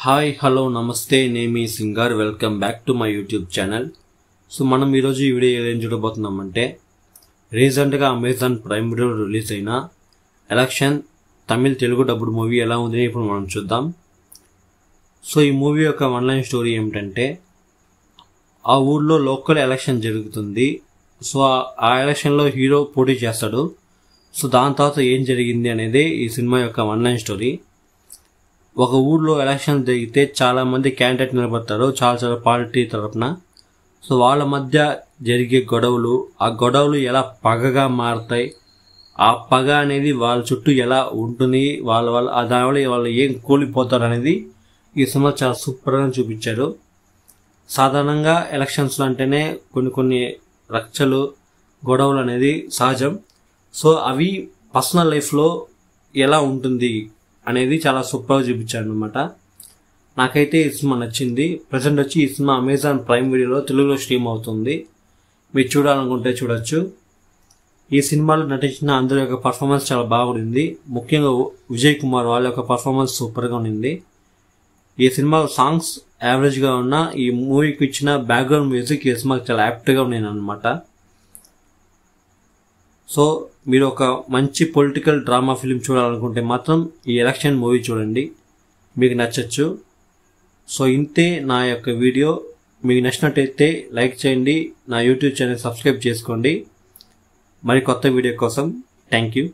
Hi hello నమస్తే నేను మీ singer welcome back to my YouTube channel. So మనం ఈరోజు ఈ వీడియో ఏం చూడబోతున్నామంటే రీసెంట్గా అమెజాన్ ప్రైమ్ వీడియోలో రిలీజ్ అయిన election Tamil Telugu dubbed movie ఎలా ఉందని ఇప్పుడు మనం చూద్దాం. సో ఈ మూవీ యొక్క వన్లైన్ స్టోరీ ఏమిటంటే ఆ ఊళ్ళో లోకల్ ఎలక్షన్ జరుగుతుంది. సో ఆ ఎలక్షన్లో హీరో పోటీ చేస్తాడు. సో దాని తర్వాత ఏం జరిగింది అనేది ఈ సినిమా యొక్క వన్లైన్ స్టోరీ. ఒక ఊర్లో ఎలక్షన్ జరిగితే చాలామంది క్యాండిడేట్ నిలబడతారు చాలా పార్టీ తరఫున. సో వాళ్ళ మధ్య జరిగే గొడవలు, ఆ గొడవలు ఎలా పగగా మారుతాయి, ఆ పగ అనేది వాళ్ళ చుట్టూ ఎలా ఉంటుంది, దానివల్ల వాళ్ళు ఏం కూలిపోతారు అనేది ఈ సినిమా చాలా సూపర్గా చూపించారు. సాధారణంగా ఎలక్షన్స్లో అంటేనే కొన్ని రచ్చలు గొడవలు అనేది సహజం. సో అవి పర్సనల్ లైఫ్లో ఎలా ఉంటుంది అనేది చాలా సూపర్గా చూపించాడు అనమాట. నాకైతే ఈ సినిమా నచ్చింది. ప్రజెంట్ వచ్చి ఈ సినిమా అమెజాన్ ప్రైమ్ వీడియోలో తెలుగులో స్ట్రీమ్ అవుతుంది. మీరు చూడాలనుకుంటే చూడొచ్చు. ఈ సినిమాలో నటించిన అందరి యొక్క పర్ఫార్మెన్స్ చాలా బాగుంది. ముఖ్యంగా విజయ్ కుమార్ వాళ్ళ యొక్క పర్ఫార్మెన్స్ సూపర్గా ఉంది. ఈ సినిమా సాంగ్స్ యావరేజ్గా ఉన్న ఈ మూవీకి ఇచ్చిన బ్యాక్గ్రౌండ్ మ్యూజిక్ ఈ సినిమాకి చాలా యాప్ట్గా ఉన్నాయి అనమాట. సో మీరు ఒక మంచి పొలిటికల్ డ్రామా ఫిలిం చూడాలనుకుంటే మాత్రం ఈ ఎలక్షన్ మూవీ చూడండి, మీకు నచ్చచ్చు. సో ఇంతే నా యొక్క వీడియో. మీకు నచ్చినట్టయితే లైక్ చేయండి, నా యూట్యూబ్ ఛానల్ సబ్స్క్రైబ్ చేసుకోండి మరి కొత్త వీడియో కోసం. Thank you.